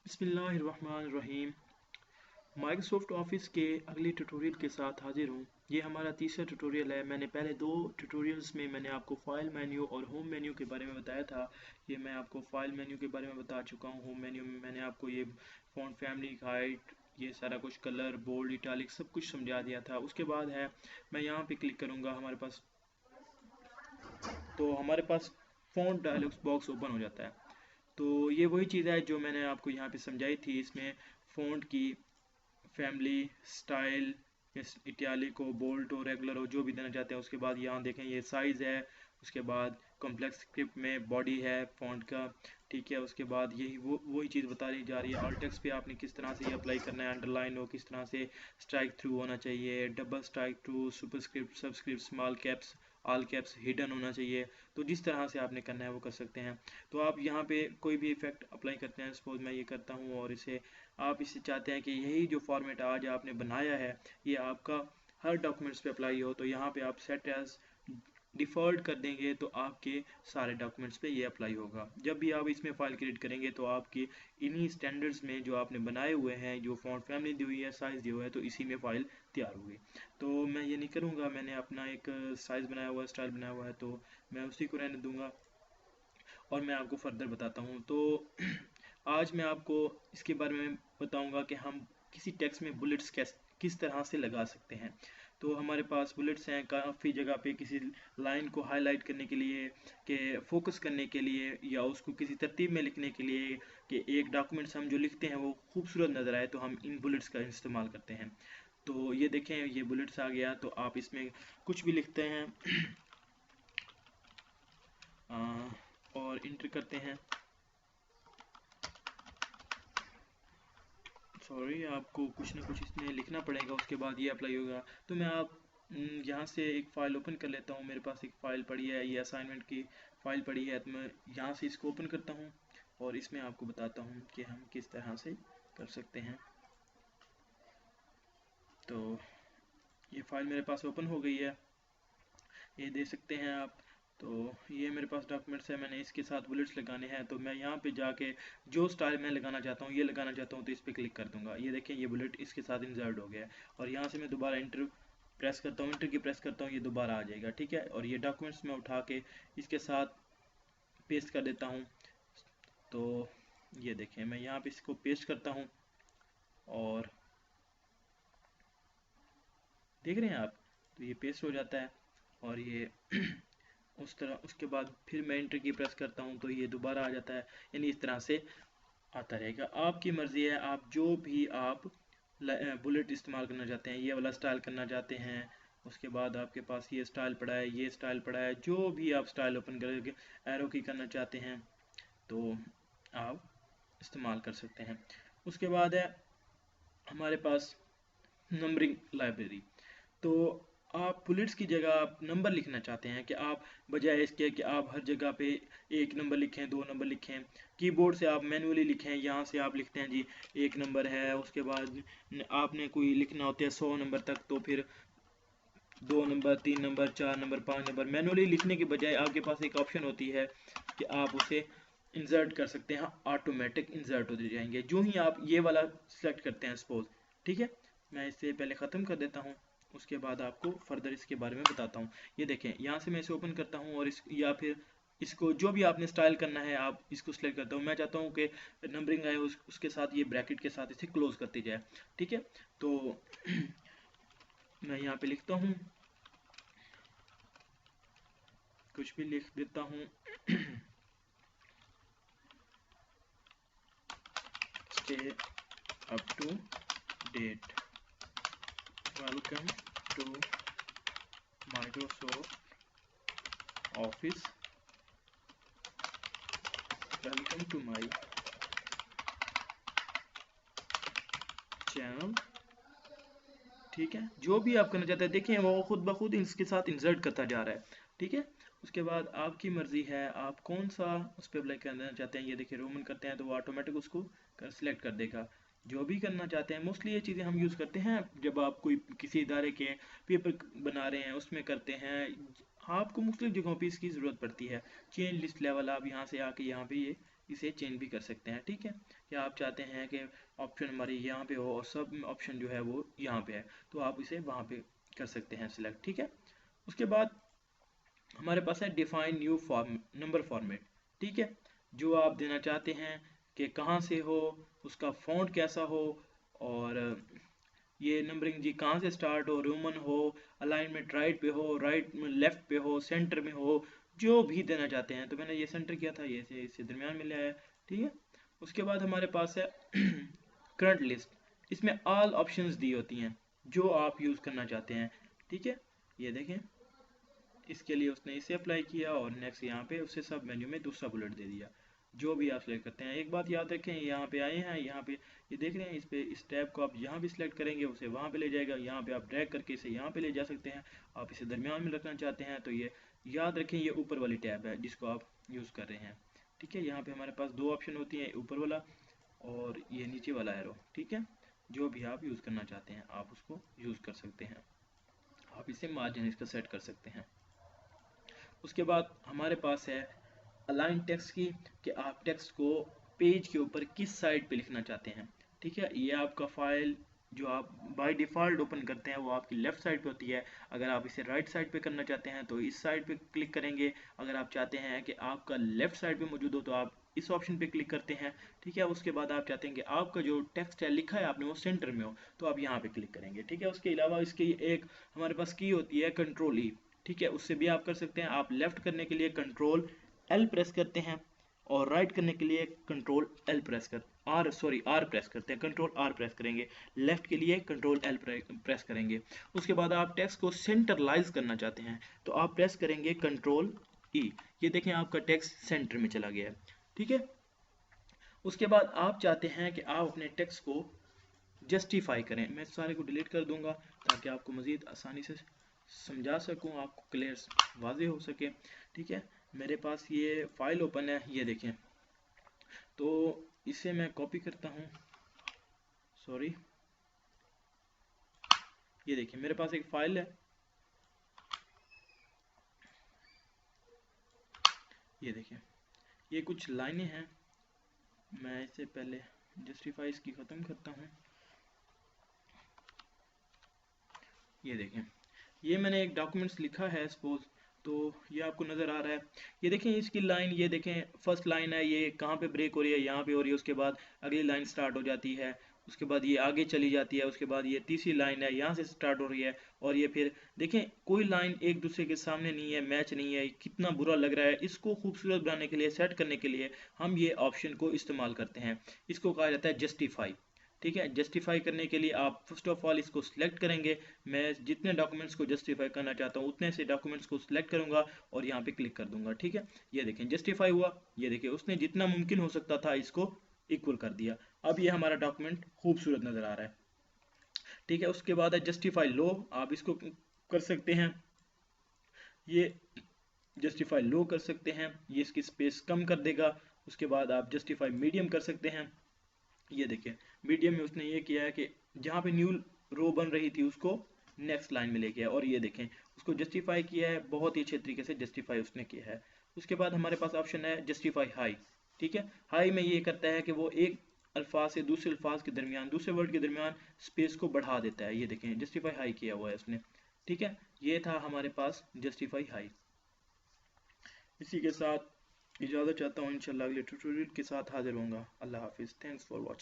बिस्मिल्लाहिर्रहमानिर्रहीम। Microsoft office के अगले ट्यूटोरियल के साथ हाजिर हूँ। ये हमारा तीसरा ट्यूटोरियल है। मैंने पहले दो ट्यूटोरियल्स में मैंने आपको फाइल मेन्यू और होम मेन्यू के बारे में बताया था। ये मैं आपको फाइल मेन्यू के बारे में बता चुका हूँ। होम मेन्यू में मैंने आपको ये फ़ॉन्ट फैमिली, हाइट, ये सारा कुछ, कलर, बोल्ड, इटालिक सब कुछ समझा दिया था। उसके बाद है, मैं यहाँ पे क्लिक करूँगा हमारे पास फ़ॉन्ट डायलॉग बॉक्स ओपन हो जाता है। तो ये वही चीज़ है जो मैंने आपको यहाँ पे समझाई थी। इसमें फ़ॉन्ट की फैमिली, स्टाइल, इटैलिक हो, बोल्ट हो, रेगुलर हो, जो भी देना चाहते हैं। उसके बाद यहाँ देखें ये साइज़ है। उसके बाद कॉम्प्लेक्स स्क्रिप्ट में बॉडी है फ़ॉन्ट का, ठीक है। उसके बाद यही वही चीज़ बताई जा रही है। ऑल टेक्स्ट पे आपने किस तरह से ये अप्लाई करना है, अंडरलाइन हो किस तरह से, स्ट्राइक थ्रू होना चाहिए, double strike through, superscript, subscript, small caps, all caps, hidden होना चाहिए। तो जिस तरह से आपने करना है वो कर सकते हैं। तो आप यहाँ पे कोई भी इफेक्ट अप्लाई करते हैं। सपोज मैं ये करता हूँ और इसे चाहते हैं कि यही जो फॉर्मेट आज आपने बनाया है ये आपका हर डॉक्यूमेंट्स पे अप्लाई हो। तो यहाँ पे आप सेट एज डिफ़ॉल्ट कर देंगे तो आपके सारे डॉक्यूमेंट्स पे ये अप्लाई होगा। जब भी आप इसमें फ़ाइल क्रिएट करेंगे तो आपके इन्हीं स्टैंडर्ड्स में जो आपने बनाए हुए हैं, जो फ़ॉन्ट फैमिली दी हुई है, साइज़ दिया हुआ है, तो इसी में फ़ाइल तैयार होगी। तो मैं ये नहीं करूँगा, मैंने अपना एक साइज़ बनाया हुआ है, स्टाइल बनाया हुआ है, तो मैं उसी को रहने दूँगा और मैं आपको फर्दर बताता हूँ। तो आज मैं आपको इसके बारे में बताऊँगा कि हम किसी टेक्स्ट में बुलेट्स किस तरह से लगा सकते हैं। तो हमारे पास बुलेट्स हैं काफ़ी जगह पे, किसी लाइन को हाईलाइट करने के लिए, कि फोकस करने के लिए, या उसको किसी तरतीब में लिखने के लिए, कि एक डॉक्यूमेंट्स हम जो लिखते हैं वो खूबसूरत नज़र आए, तो हम इन बुलेट्स का इस्तेमाल करते हैं। तो ये देखें, ये बुलेट्स आ गया। तो आप इसमें कुछ भी लिखते हैं और इंटर करते हैं। सॉरी, आपको कुछ ना कुछ इसमें लिखना पड़ेगा, उसके बाद ये अप्लाई होगा। तो मैं यहाँ से एक फ़ाइल ओपन कर लेता हूँ। मेरे पास एक फ़ाइल पड़ी है, ये असाइनमेंट की फ़ाइल पड़ी है। तो मैं यहाँ से इसको ओपन करता हूँ और इसमें आपको बताता हूँ कि हम किस तरह से कर सकते हैं। तो ये फ़ाइल मेरे पास ओपन हो गई है, ये दे सकते हैं आप। तो ये मेरे पास डॉक्यूमेंट्स है, मैंने इसके साथ बुलेट्स लगाने हैं। तो मैं यहाँ पे जाके जो स्टाइल मैं लगाना चाहता हूँ, ये लगाना चाहता हूँ, तो इस पर क्लिक कर दूंगा। ये देखें, ये बुलेट इसके साथ इंसर्ट हो गया है। और यहाँ से मैं दोबारा इंटर प्रेस करता हूँ, इंटर की प्रेस करता हूँ, ये दोबारा आ जाएगा, ठीक है। और ये डॉक्यूमेंट्स मैं उठा के इसके साथ पेस्ट कर देता हूँ। तो ये देखें, मैं यहाँ पे इसको पेस्ट करता हूँ और देख रहे हैं आप, तो ये पेस्ट हो जाता है। और ये उस तरह, उसके बाद फिर मैं एंटर की प्रेस करता हूँ तो ये दोबारा आ जाता है। यानी इस तरह से आता रहेगा। आपकी मर्ज़ी है, आप जो भी आप बुलेट इस्तेमाल करना चाहते हैं, ये वाला स्टाइल करना चाहते हैं, उसके बाद आपके पास ये स्टाइल पड़ा है, ये स्टाइल पड़ा है, जो भी आप स्टाइल ओपन करके एरो की करना चाहते हैं तो आप इस्तेमाल कर सकते हैं। उसके बाद है हमारे पास नंबरिंग लाइब्रेरी। तो आप बुलेट्स की जगह आप नंबर लिखना चाहते हैं, कि आप बजाय इसके कि आप हर जगह पे एक नंबर लिखें, दो नंबर लिखें, कीबोर्ड से आप मैनुअली लिखें। यहाँ से आप लिखते हैं जी एक नंबर है, उसके बाद आपने कोई लिखना होता है 100 नंबर तक, तो फिर दो नंबर, तीन नंबर, चार नंबर, पाँच नंबर, मैनुअली लिखने के बजाय आपके पास एक ऑप्शन होती है कि आप उसे इंसर्ट कर सकते हैं। ऑटोमेटिक इंसर्ट हो जाएंगे जो ही आप ये वाला सेलेक्ट करते हैं, सपोज, ठीक है। मैं इसे पहले ख़त्म कर देता हूँ, उसके बाद आपको फर्दर इसके बारे में बताता हूँ। ये देखें, यहाँ से मैं इसे ओपन करता हूँ और या फिर इसको जो भी आपने स्टाइल करना है आप इसको सिलेक्ट करता हूँ। मैं चाहता हूँ कि नंबरिंग आए, उसके साथ ये ब्रैकेट के साथ इसे क्लोज करती जाए, ठीक है। तो मैं यहाँ पे लिखता हूँ, कुछ भी लिख देता हूँ। Stay up to date, welcome to Microsoft office, welcome to my channel, ठीक है। जो भी आप करना चाहते हैं, देखें वो खुद ब खुद इसके साथ इंसर्ट करता जा रहा है, ठीक है। उसके बाद आपकी मर्ज़ी है आप कौन सा उस पर अप्लाई करना चाहते हैं। ये देखिए, रोमन करते हैं तो वो ऑटोमेटिक उसको सिलेक्ट कर देगा। जो भी करना चाहते हैं, मोस्टली ये चीज़ें हम यूज़ करते हैं जब आप कोई किसी इदारे के पेपर बना रहे हैं, उसमें करते हैं। आपको मुख्तलिफ जगहों पे इसकी ज़रूरत पड़ती है। चेंज लिस्ट लेवल, आप यहाँ से आके यहाँ पे ये इसे चेंज भी कर सकते हैं। ठीक है, या आप चाहते हैं कि ऑप्शन हमारी यहाँ पे हो और सब ऑप्शन जो है वो यहाँ पे है, तो आप इसे वहाँ पे कर सकते हैं सिलेक्ट। ठीक है, उसके बाद हमारे पास है define new form number format. ठीक है, जो आप देना चाहते हैं कि कहाँ से हो, उसका फॉन्ट कैसा हो, और ये नंबरिंग जी कहाँ से स्टार्ट हो, रोमन हो, अलाइनमेंट राइट पे हो, राइट में लेफ्ट पे हो, सेंटर में हो, जो भी देना चाहते हैं। तो मैंने ये सेंटर किया था, ये इसे दरमियान में ले आया। ठीक है, उसके बाद हमारे पास है करंट लिस्ट। इसमें ऑल ऑप्शंस दी होती हैं जो आप यूज़ करना चाहते हैं। ठीक है, ये देखें, इसके लिए उसने इसे अप्लाई किया और नेक्स्ट यहाँ पे उसे सब मेन्यू में दूसरा बुलेट दे दिया। जो भी आप सेलेक्ट करते हैं, एक बात याद रखें, यहाँ पे आए हैं, यहाँ पे ये देख रहे हैं, इस पे इस टैब को आप यहाँ भी सिलेक्ट करेंगे उसे वहाँ पे ले जाएगा, यहाँ पे आप ड्रैग करके इसे यहाँ पे ले जा सकते हैं। आप इसे दरमियान में रखना चाहते हैं तो ये याद रखें, ये ऊपर वाली टैब है जिसको आप यूज़ कर रहे हैं। ठीक है, यहाँ पे हमारे पास दो ऑप्शन होती हैं, ऊपर वाला और ये नीचे वाला एरो। ठीक है, जो भी आप यूज़ करना चाहते हैं आप उसको यूज़ कर सकते हैं। आप इसे मार्जिन इसका सेट कर सकते हैं। उसके बाद हमारे पास है अलाइन टेक्स्ट की, कि आप टेक्स्ट को पेज के ऊपर किस साइड पे लिखना चाहते हैं। ठीक है, ये आपका फाइल जो आप बाय डिफ़ॉल्ट ओपन करते हैं वो आपकी लेफ़्ट साइड पे होती है। अगर आप इसे राइट साइड पे करना चाहते हैं तो इस साइड पे क्लिक करेंगे। अगर आप चाहते हैं कि आपका लेफ़्ट साइड पे मौजूद हो तो आप इस ऑप्शन पे क्लिक करते हैं। ठीक है, उसके बाद आप चाहते हैं कि आपका जो टेक्स्ट है लिखा है आपने वो सेंटर में हो, तो आप यहाँ पे क्लिक करेंगे। ठीक है, उसके अलावा इसकी एक हमारे पास की होती है कंट्रोल ई। ठीक है, उससे भी आप कर सकते हैं। आप लेफ़्ट करने के लिए कंट्रोल एल प्रेस करते हैं और राइट करने के लिए कंट्रोल एल प्रेस कर आर प्रेस करते हैं, कंट्रोल आर प्रेस करेंगे। लेफ्ट के लिए कंट्रोल एल प्रेस करेंगे। उसके बाद आप टेक्स्ट को सेंटरलाइज करना चाहते हैं तो आप प्रेस करेंगे कंट्रोल ई। ये देखें, आपका टेक्स्ट सेंटर में चला गया है। ठीक है, उसके बाद आप चाहते हैं कि आप अपने टेक्स्ट को जस्टिफाई करें। मैं सारे को डिलीट कर दूंगा ताकि आपको मज़ीद आसानी से समझा सकूं, आपको क्लियर वाज़ेह हो सके। ठीक है, मेरे पास ये फाइल ओपन है, ये देखें, तो इसे मैं कॉपी करता हूँ। सॉरी, ये देखिए मेरे पास एक फाइल है, ये देखिए, ये कुछ लाइनें हैं। मैं इससे पहले जस्टिफाई इसकी ख़त्म करता हूँ। ये देखें, ये मैंने एक डॉक्यूमेंट्स लिखा है सपोज, तो ये आपको नज़र आ रहा है। ये देखें इसकी लाइन, ये देखें फर्स्ट लाइन है, ये कहाँ पे ब्रेक हो रही है, यहाँ पे हो रही है। उसके बाद अगली लाइन स्टार्ट हो जाती है, उसके बाद ये आगे चली जाती है, उसके बाद ये तीसरी लाइन है, यहाँ से स्टार्ट हो रही है, और ये फिर देखें कोई लाइन एक दूसरे के सामने नहीं है, मैच नहीं है, कितना बुरा लग रहा है। इसको खूबसूरत बनाने के लिए, सेट करने के लिए हम ये ऑप्शन को इस्तेमाल करते हैं। इसको कहा जाता है जस्टिफाई। ठीक है, जस्टिफाई करने के लिए आप फर्स्ट ऑफ ऑल इसको सिलेक्ट करेंगे। मैं जितने डॉक्यूमेंट्स को जस्टिफाई करना चाहता हूँ उतने से डॉक्यूमेंट्स को सिलेक्ट करूंगा और यहाँ पे क्लिक कर दूंगा। ठीक है, ये देखें जस्टिफाई हुआ। ये देखिए उसने जितना मुमकिन हो सकता था इसको इक्वल कर दिया। अब ये हमारा डॉक्यूमेंट खूबसूरत नज़र आ रहा है। ठीक है, उसके बाद है जस्टिफाई लो, आप इसको कर सकते हैं। ये जस्टिफाई लो कर सकते हैं, ये इसकी स्पेस कम कर देगा। उसके बाद आप जस्टिफाई मीडियम कर सकते हैं। ये देखिए मीडियम में उसने ये किया है कि जहाँ पे न्यू रो बन रही थी उसको नेक्स्ट लाइन में ले गया, और ये देखें उसको जस्टिफाई किया है, बहुत ही अच्छे तरीके से जस्टिफाई उसने किया है। उसके बाद हमारे पास ऑप्शन है जस्टिफाई हाई। ठीक है, हाई में ये करता है कि वो एक अल्फाज से दूसरे अल्फाज के दरमियान, दूसरे वर्ड के दरमियान स्पेस को बढ़ा देता है। ये देखें जस्टिफाई हाई किया हुआ है उसने। ठीक है, ये था हमारे पास जस्टिफाई हाई। इसी के साथ इजाज़त चाहता हूँ, इंशाल्लाह अगले ट्यूटोरियल के साथ हाजिर होऊंगा। अल्लाह हाफिज़, थैंक्स फॉर वॉचिंग।